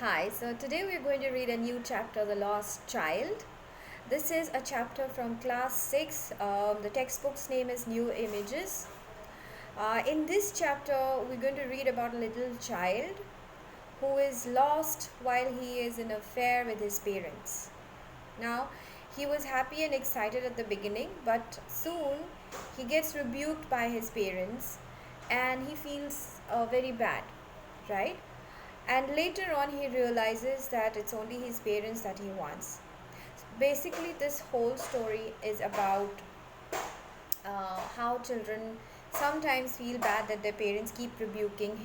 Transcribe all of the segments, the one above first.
Hi, so today we're going to read a new chapter, The Lost Child. This is a chapter from class 6. The textbook's name is New Images. In this chapter, we're going to read about a little child who is lost while he is in a fair with his parents. Now, he was happy and excited at the beginning, but soon he gets rebuked by his parents and he feels very bad, right? And later on, he realizes that it's only his parents that he wants. Basically, this whole story is about how children sometimes feel bad that their parents keep rebuking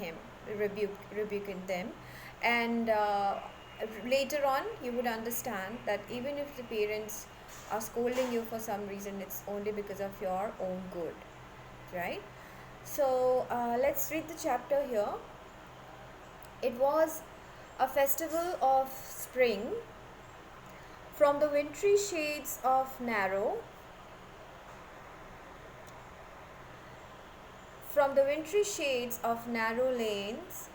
them, and later on, you would understand that even if the parents are scolding you for some reason, it's only because of your own good, right? So let's read the chapter here. It was a festival of spring. From the wintry shades of narrow, from the wintry shades of narrow lanes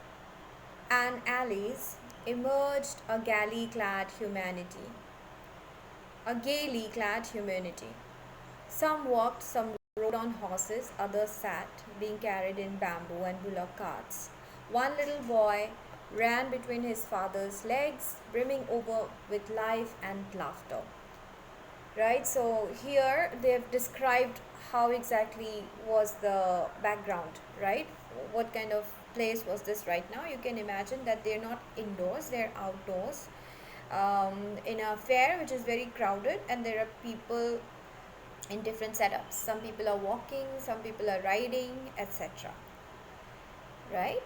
and alleys emerged a gaily clad humanity. Some walked, some rode on horses, others sat, being carried in bamboo and bullock carts. One little boy ran between his father's legs, brimming over with life and laughter. Right, so here they've described how exactly was the background, right? What kind of place was this right now? You can imagine that they're not indoors, they're outdoors, in a fair which is very crowded, and there are people in different setups. Some people are walking, some people are riding, etc. Right?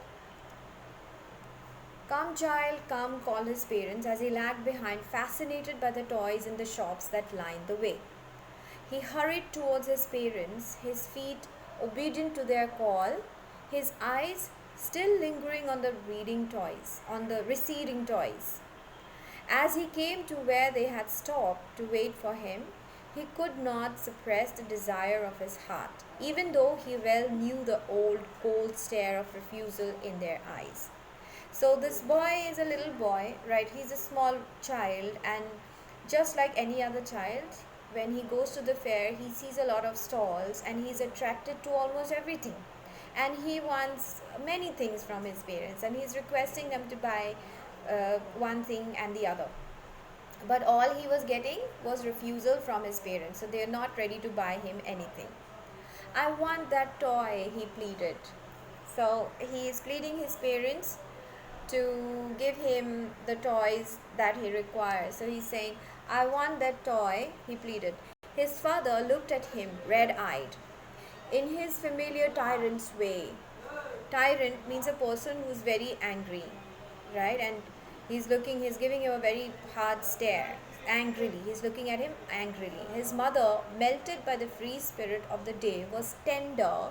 Come, child, come, called his parents as he lagged behind, fascinated by the toys in the shops that lined the way. He hurried towards his parents, his feet obedient to their call, his eyes still lingering on the receding toys. As he came to where they had stopped to wait for him, he could not suppress the desire of his heart, even though he well knew the old cold stare of refusal in their eyes. So this boy is a little boy, right? He's a small child, and just like any other child, when he goes to the fair, he sees a lot of stalls and he's attracted to almost everything. And he wants many things from his parents, and he's requesting them to buy one thing and the other. But all he was getting was refusal from his parents, so they're not ready to buy him anything. I want that toy, he pleaded. So he is pleading his parents to give him the toys that he requires. So he's saying, I want that toy, he pleaded. His father looked at him red eyed. In his familiar tyrant's way. Tyrant means a person who's very angry, right? And he's giving him a very hard stare, angrily. He's looking at him angrily. His mother, melted by the free spirit of the day, was tender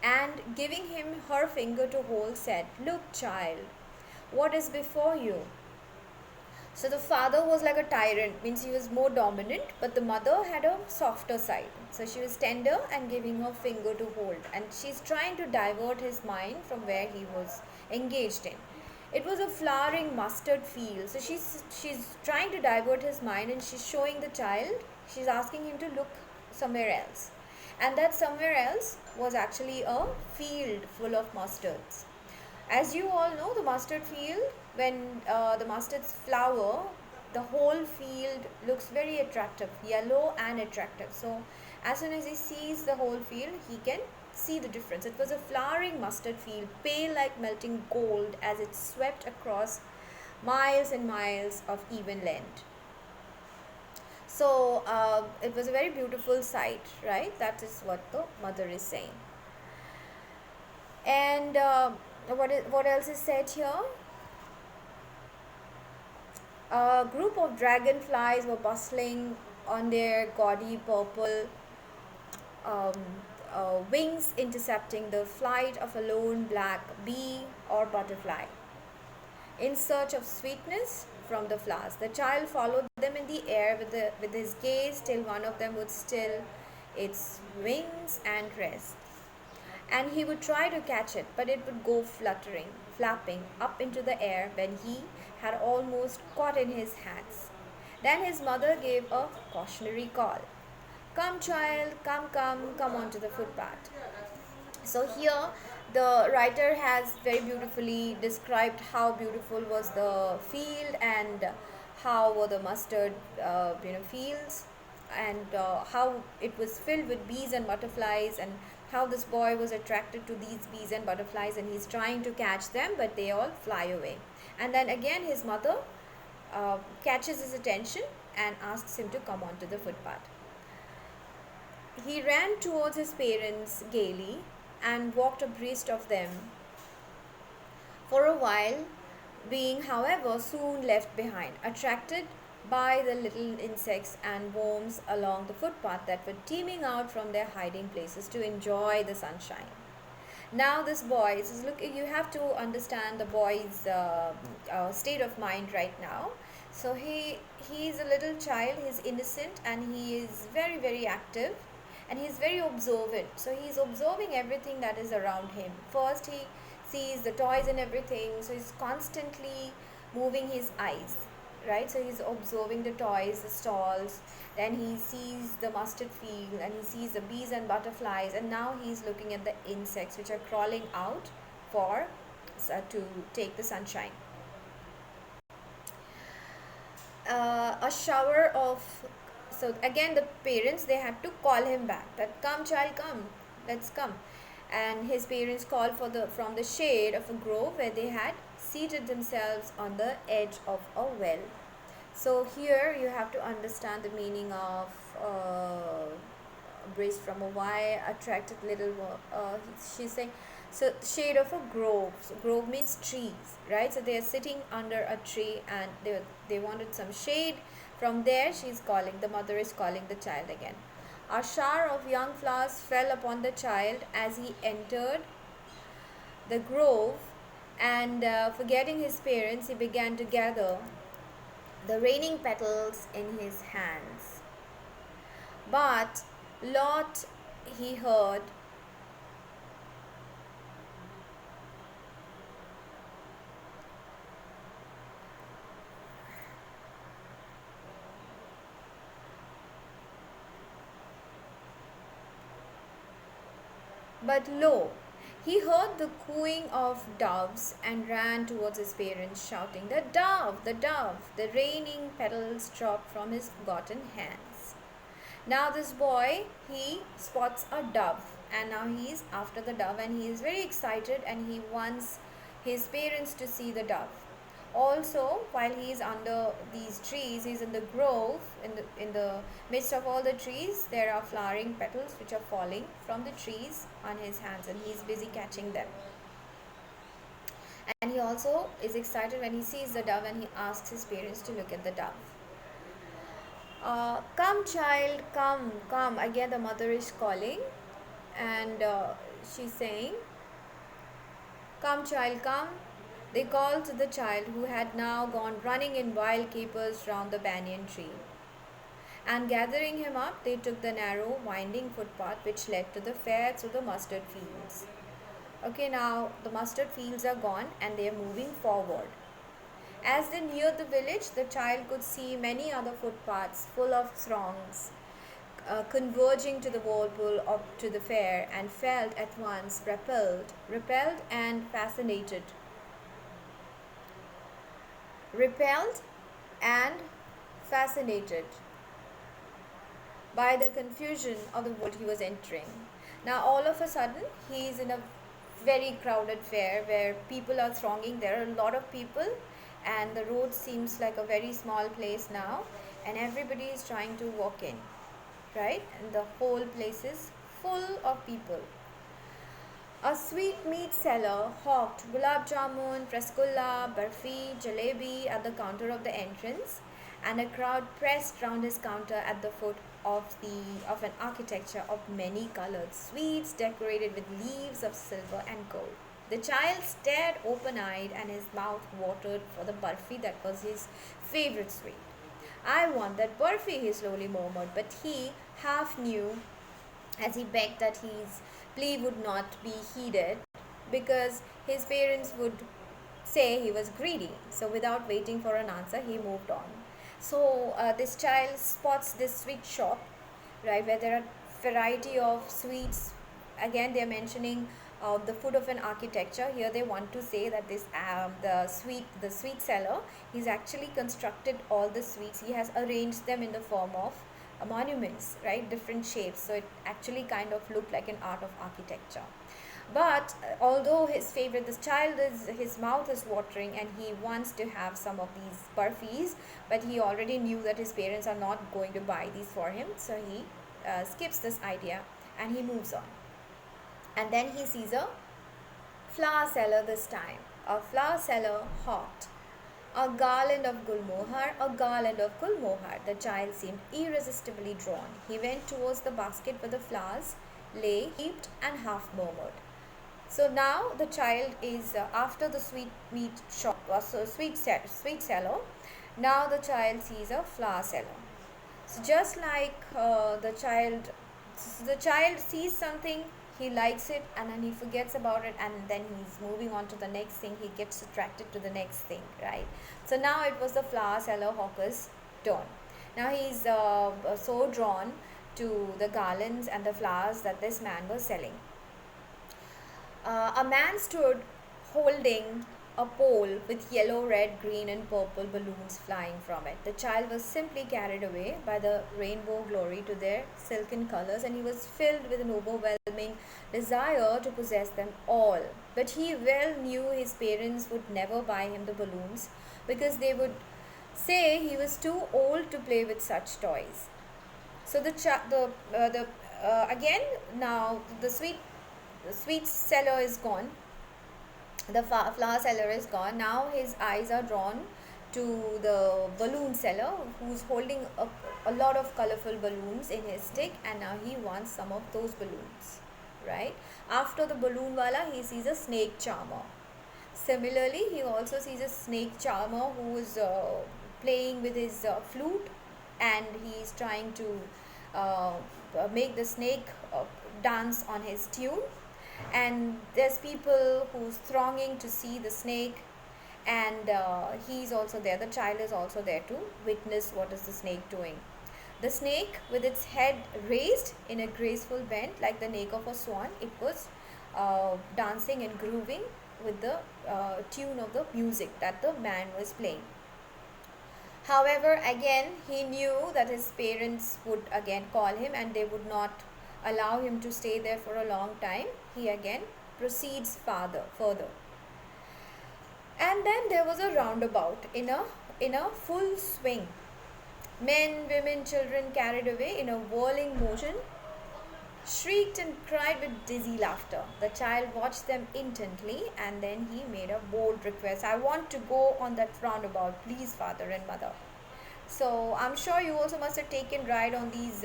and giving him her finger to hold, said, Look, child, what is before you? So the father was like a tyrant, means he was more dominant, but the mother had a softer side. So she was tender and giving her finger to hold, and she's trying to divert his mind from where he was engaged in. It was a flowering mustard field, so she's trying to divert his mind, and she's showing the child. She's asking him to look somewhere else, and that somewhere else was actually a field full of mustards. As you all know, the mustard field, when the mustards flower, the whole field looks very attractive, yellow and attractive. So as soon as he sees the whole field, he can see the difference. It was a flowering mustard field, pale like melting gold, as it swept across miles and miles of even land. So it was a very beautiful sight, right? That is what the mother is saying. And what else is said here? A group of dragonflies were bustling on their gaudy purple um, wings, intercepting the flight of a lone black bee or butterfly. In search of sweetness from the flowers, the child followed them in the air with his gaze till one of them would still its wings and rest. And he would try to catch it, but it would go flapping up into the air when he had almost caught in his hands. Then his mother gave a cautionary call. Come, child, come, come, come onto the footpath. So here the writer has very beautifully described how beautiful was the field and how were the mustard fields, and how it was filled with bees and butterflies, and how this boy was attracted to these bees and butterflies, and he's trying to catch them but they all fly away. And then again his mother catches his attention and asks him to come onto the footpath. He ran towards his parents gaily and walked abreast of them for a while, being, however, soon left behind, attracted by the little insects and worms along the footpath that were teeming out from their hiding places to enjoy the sunshine. Now this boy, says, look, you have to understand the boy's state of mind right now. So he is a little child, he's innocent, and he is very, very active, and he's very observant. So he's observing everything that is around him. First he sees the toys and everything, so he's constantly moving his eyes, right? So he's observing the toys, the stalls, then he sees the mustard field, and he sees the bees and butterflies, and now he's looking at the insects which are crawling out for to take the sunshine. A shower of, so again the parents, they had to call him back, that come child, come, let's come. And his parents called from the shade of a grove where they had seated themselves on the edge of a well. So here you have to understand the meaning of braced from a wire, attracted little, she's saying, so shade of a grove. So grove means trees, right? So they are sitting under a tree and they wanted some shade. From there she's calling, the mother is calling the child again. A shower of young flowers fell upon the child as he entered the grove, and forgetting his parents, he began to gather the raining petals in his hands. But Lot, he heard, but lo, he heard the cooing of doves and ran towards his parents, shouting, the dove, the dove! The raining petals dropped from his forgotten hands. Now this boy, he spots a dove, and now he is after the dove, and he is very excited, and he wants his parents to see the dove. Also, while he is under these trees, he is in the grove, in the midst of all the trees, there are flowering petals which are falling from the trees on his hands, and he is busy catching them. And he also is excited when he sees the dove, and he asks his parents to look at the dove. Come child, come, come. Again the mother is calling, and she's saying, come child, come. They called to the child, who had now gone running in wild capers round the banyan tree. And gathering him up, they took the narrow, winding footpath which led to the fair through the mustard fields. Okay, now the mustard fields are gone and they are moving forward. As they neared the village, the child could see many other footpaths full of throngs converging to the whirlpool of to the fair, and felt at once repelled and fascinated. Repelled and fascinated by the confusion of the world he was entering. Now all of a sudden he is in a very crowded fair where people are thronging. There are a lot of people, and the road seems like a very small place now, and everybody is trying to walk in, right? And the whole place is full of people. A sweetmeat seller hawked gulab jamun, rasgulla, barfi, jalebi at the counter of the entrance, and a crowd pressed round his counter at the foot of an architecture of many colored sweets decorated with leaves of silver and gold. The child stared open-eyed, and his mouth watered for the barfi that was his favorite sweet. I want that barfi, he slowly murmured, but he half knew as he begged that his plea would not be heeded, because his parents would say he was greedy. So without waiting for an answer, he moved on. So this child spots this sweet shop, right, where there are variety of sweets. Again, they are mentioning the food of an architecture. Here they want to say that this the sweet seller, he's actually constructed all the sweets. He has arranged them in the form of monuments, right, different shapes. So it actually kind of looked like an art of architecture. But although this child is, his mouth is watering and he wants to have some of these burfis, but he already knew that his parents are not going to buy these for him, so he skips this idea and he moves on. And then he sees a flower seller this time, a flower seller hot. A garland of gulmohar, a garland of gulmohar. The child seemed irresistibly drawn. He went towards the basket where the flowers lay heaped and half murmured. So now the child is after the sweet meat shop, so sweet seller. Now the child sees a flower seller. So just like the child sees something, he likes it, and then he forgets about it, and then he's moving on to the next thing. He gets attracted to the next thing, right? So now it was the flower seller hawker's turn. Now he's so drawn to the garlands and the flowers that this man was selling. A man stood holding a pole with yellow, red, green, and purple balloons flying from it. The child was simply carried away by the rainbow glory to their silken colors, and he was filled with an overwhelming desire to possess them all. But he well knew his parents would never buy him the balloons because they would say he was too old to play with such toys. So the again now the sweet seller is gone, the flower seller is gone. Now his eyes are drawn to the balloon seller, who's holding a lot of colorful balloons in his stick, and now he wants some of those balloons, right? After the balloon wala, he sees a snake charmer. Similarly, he also sees a snake charmer who is playing with his flute, and he is trying to make the snake dance on his tune. And there's people who's thronging to see the snake, and he's also there. The child is also there to witness what is the snake doing. The snake, with its head raised in a graceful bend like the neck of a swan, it was dancing and grooving with the tune of the music that the man was playing. However, again, he knew that his parents would again call him and they would not allow him to stay there for a long time. He again proceeds further. And then there was a roundabout in a full swing. Men, women, children carried away in a whirling motion shrieked and cried with dizzy laughter. The child watched them intently and then he made a bold request. I want to go on that roundabout, please, father and mother. So I'm sure you also must have taken ride on these,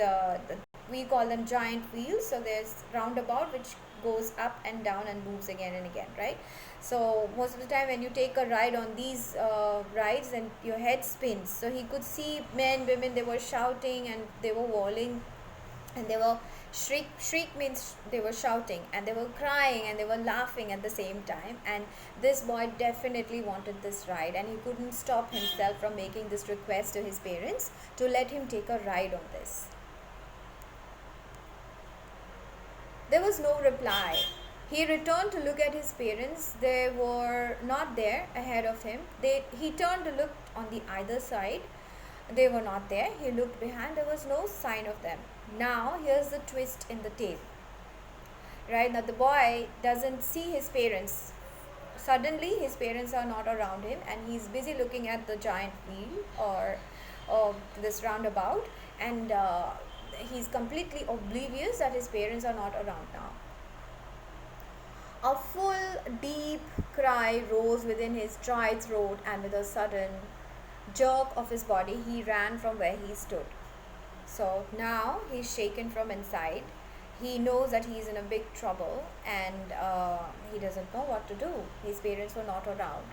we call them giant wheels. So there's roundabout which goes up and down and moves again and again, right? So most of the time when you take a ride on these rides, and your head spins. So he could see men, women, they were shouting and they were whirling, and they were shriek means they were shouting, and they were crying and they were laughing at the same time. And this boy definitely wanted this ride, and he couldn't stop himself from making this request to his parents to let him take a ride on this. There was no reply. He returned to look at his parents. They were not there ahead of him. He turned to look on the either side. They were not there. He looked behind. There was no sign of them. Now, here's the twist in the tale. Right now, the boy doesn't see his parents. Suddenly, his parents are not around him, and he's busy looking at the giant wheel or this roundabout, and he's completely oblivious that his parents are not around now. A full, deep cry rose within his dry throat, and with a sudden jerk of his body, he ran from where he stood. So now he's shaken from inside. He knows that he's in a big trouble, and he doesn't know what to do. His parents were not around.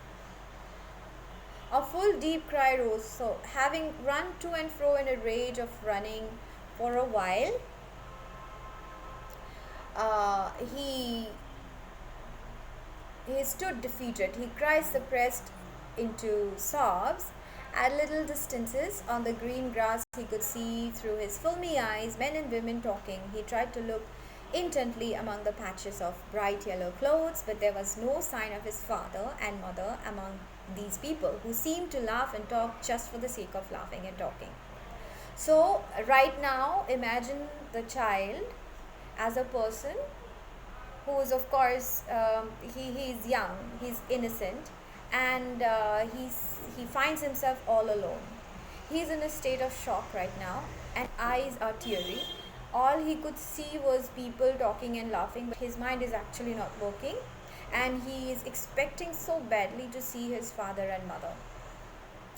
A full, deep cry rose. So, having run to and fro in a rage of running for a while, he He stood defeated. He cries suppressed into sobs. At little distances on the green grass, he could see through his filmy eyes men and women talking. He tried to look intently among the patches of bright yellow clothes, but there was no sign of his father and mother among these people who seemed to laugh and talk just for the sake of laughing and talking. So, right now, imagine the child as a person who is, of course, he's young, he's innocent, and he finds himself all alone. He's in a state of shock right now, and eyes are teary. All he could see was people talking and laughing, but his mind is actually not working, and he is expecting so badly to see his father and mother.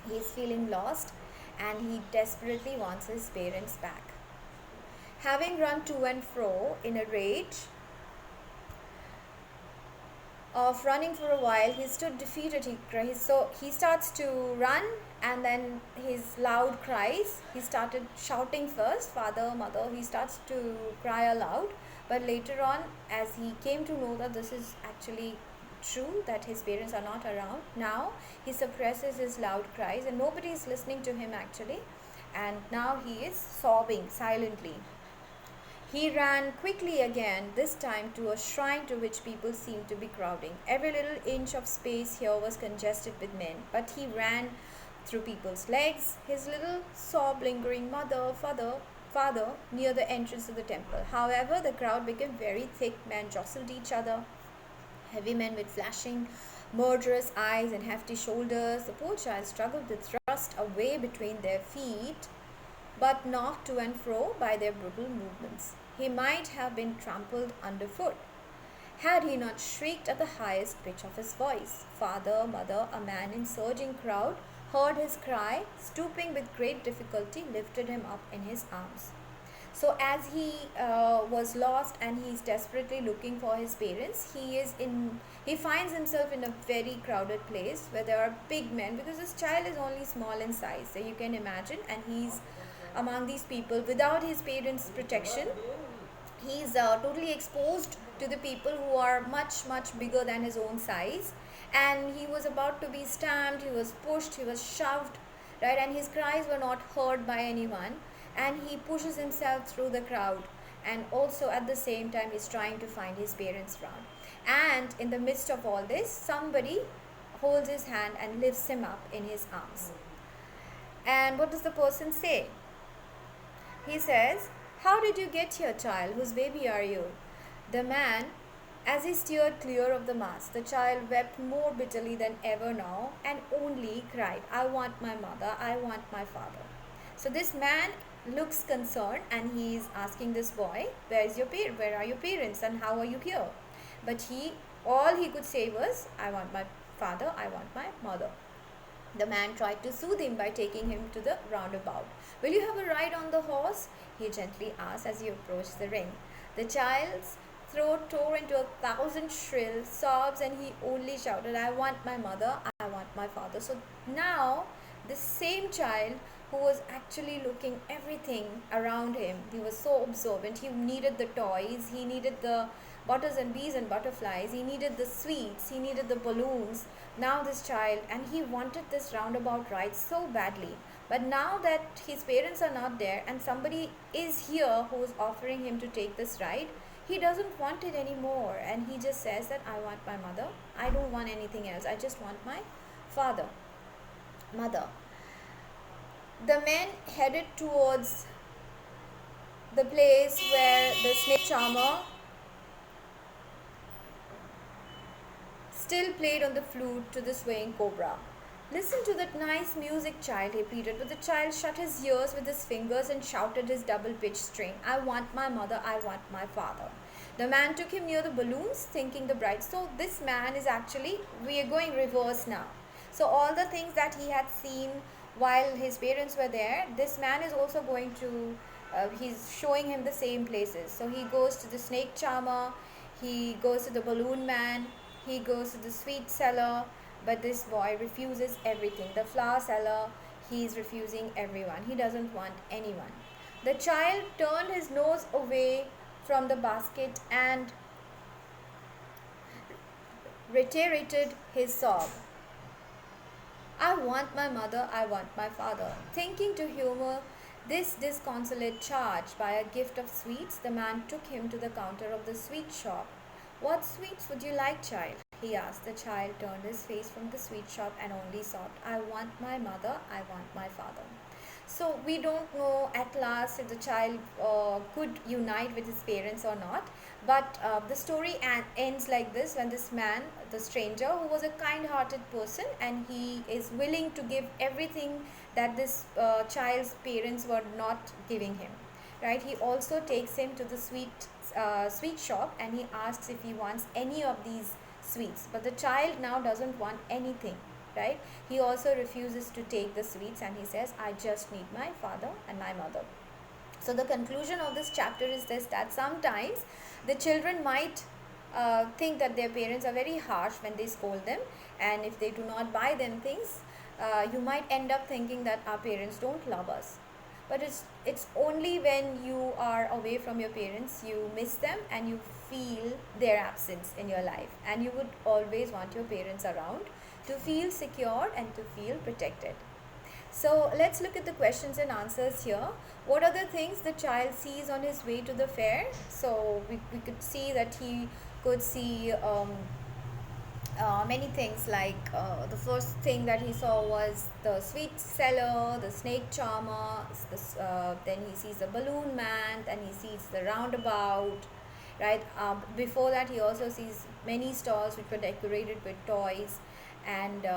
He's feeling lost, and he desperately wants his parents back. Having run to and fro in a rage of running for a while, he stood defeated. He starts to run, and then his loud cries. He started shouting first, father, mother. He starts to cry aloud, but later on, as he came to know that this is actually true, that his parents are not around now, he suppresses his loud cries, and nobody is listening to him actually. And now he is sobbing silently. He ran quickly again, this time to a shrine to which people seemed to be crowding. Every little inch of space here was congested with men, but he ran through people's legs, his little sob lingering mother, father, near the entrance to the temple. However, the crowd became very thick. Men jostled each other, heavy men with flashing, murderous eyes and hefty shoulders. The poor child struggled to thrust a way between their feet, but knocked to and fro by their brutal movements. He might have been trampled underfoot had he not shrieked at the highest pitch of his voice. Father, mother, a man in surging crowd heard his cry, stooping with great difficulty, lifted him up in his arms. So as he was lost and he's desperately looking for his parents, he finds himself in a very crowded place where there are big men, because this child is only small in size, so you can imagine, and he's among these people without his parents' protection. He's totally exposed to the people who are much bigger than his own size, and he was about to be stamped, he was pushed, he was shoved, right, and his cries were not heard by anyone, and he pushes himself through the crowd, and also at the same time he's trying to find his parents round. And in the midst of all this, somebody holds his hand and lifts him up in his arms. And what does the person say? He says, "How did you get here, child? Whose baby are you?" The man, as he steered clear of the mass, the child wept more bitterly than ever now, and only cried, "I want my mother, I want my father." So this man looks concerned, and he is asking this boy, where are your parents and how are you here? But all he could say was, "I want my father, I want my mother." The man tried to soothe him by taking him to the roundabout. "Will you have a ride on the horse?" he gently asked as he approached the ring. The child's throat tore into 1,000 shrill sobs, and he only shouted, "I want my mother, I want my father." So now the same child who was actually looking everything around him, he was so observant. He needed the toys, he needed the butters and bees and butterflies, he needed the sweets, he needed the balloons. Now this child, and he wanted this roundabout ride so badly, but now that his parents are not there and somebody is here who is offering him to take this ride, he doesn't want it anymore, and he just says that, "I want my mother, I don't want anything else, I just want my father, mother." The men headed towards the place where the snake charmer still played on the flute to the swaying cobra. "Listen to that nice music, child," he pleaded, but the child shut his ears with his fingers and shouted his double-pitched strain, "I want my mother, I want my father." The man took him near the balloons, thinking the bride. So this man is actually, we are going reverse now. So all the things that he had seen while his parents were there, this man is also going to, he's showing him the same places. So he goes to the snake charmer, he goes to the balloon man, he goes to the sweet seller, but this boy refuses everything. The flower seller, he's refusing everyone. He doesn't want anyone. The child turned his nose away from the basket and reiterated his sob. I want my mother, I want my father. Thinking to humor this disconsolate charge by a gift of sweets, the man took him to the counter of the sweet shop. What sweets would you like, child? He asked. The child turned his face from the sweet shop and only sobbed, I want my mother, I want my father. So we don't know at last if the child could unite with his parents or not. But the story ends like this, when this man, the stranger, who was a kind hearted person and he is willing to give everything that this child's parents were not giving him. Right? He also takes him to the sweet shop and he asks if he wants any of these sweets. But the child now doesn't want anything, right? He also refuses to take the sweets and he says, I just need my father and my mother. So the conclusion of this chapter is this, that sometimes the children might think that their parents are very harsh when they scold them, and if they do not buy them things, you might end up thinking that our parents don't love us. But it's only when you are away from your parents, you miss them and you feel their absence in your life, and you would always want your parents around to feel secure and to feel protected. So let's look at the questions and answers here. What are the things the child sees on his way to the fair? So we could see that he could see many things, like the first thing that he saw was the sweet seller, the snake charmer, then he sees the balloon man, then he sees the roundabout, right? Before that he also sees many stalls which were decorated with toys, and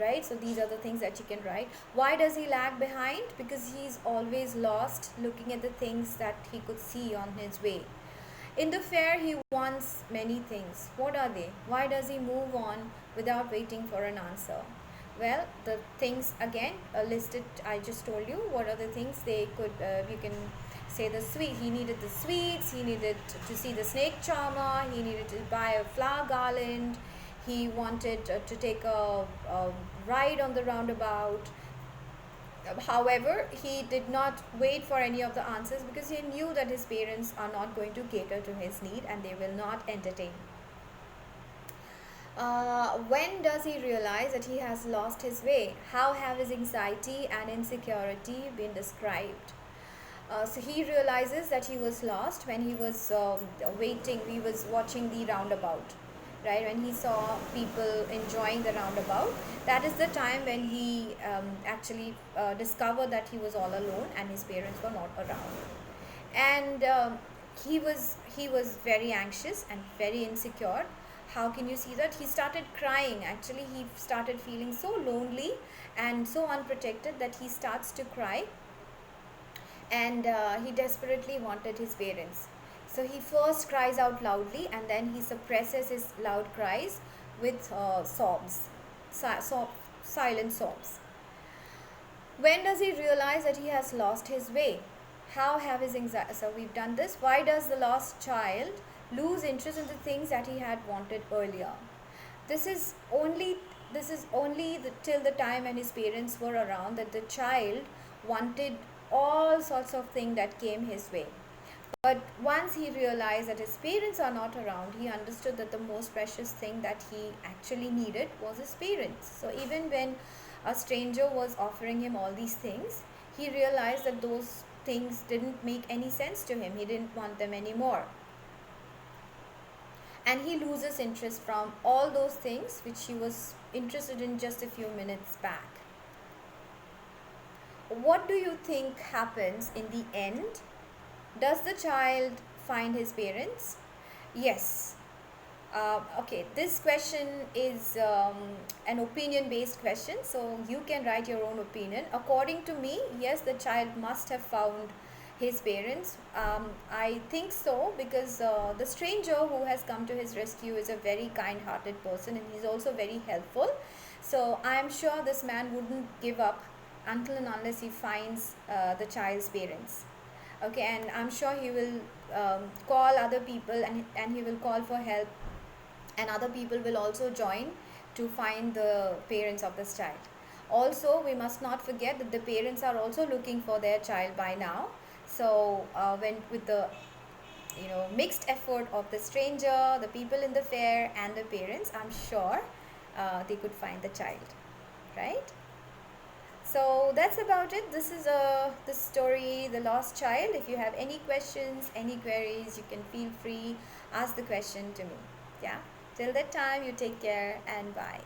right, so these are the things that you can write. Why does he lag behind? Because he's always lost looking at the things that he could see on his way. In the fair, he wants many things. What are they? Why does he move on without waiting for an answer? Well, the things again listed, I just told you. What are the things they could, you can say the sweet. He needed the sweets, he needed to see the snake charmer, he needed to buy a flower garland, he wanted to take a ride on the roundabout. However, he did not wait for any of the answers because he knew that his parents are not going to cater to his need and they will not entertain. When does he realize that he has lost his way? How have his anxiety and insecurity been described? So he realizes that he was lost when he was waiting, he was watching the roundabout, right? When he saw people enjoying the roundabout, that is the time when he actually discovered that he was all alone and his parents were not around. And he was very anxious and very insecure. How can you see that? He started crying. Actually, he started feeling so lonely and so unprotected that he starts to cry, and he desperately wanted his parents. So he first cries out loudly and then he suppresses his loud cries with sobs, silent sobs. When does he realize that he has lost his way? How have his anxiety? So we've done this. Why does the lost child lose interest in the things that he had wanted earlier? This is only till the time when his parents were around that the child wanted all sorts of things that came his way. But once he realized that his parents are not around, he understood that the most precious thing that he actually needed was his parents. So even when a stranger was offering him all these things, he realized that those things didn't make any sense to him. He didn't want them anymore. And he loses interest from all those things which he was interested in just a few minutes back. What do you think happens in the end? Does the child find his parents? Yes. Okay, this question is an opinion based question, so you can write your own opinion. According to me, yes, the child must have found his parents. I think so because the stranger who has come to his rescue is a very kind hearted person and he's also very helpful. So I'm sure this man wouldn't give up until and unless he finds the child's parents. Okay, and I'm sure he will call other people, and he will call for help, and other people will also join to find the parents of this child. Also, we must not forget that the parents are also looking for their child by now. So when with the mixed effort of the stranger, the people in the fair, and the parents, I'm sure they could find the child, right? So that's about it. This is the story, The Lost Child. If you have any questions, any queries, you can feel free, ask the question to me. Yeah. Till that time, you take care and bye.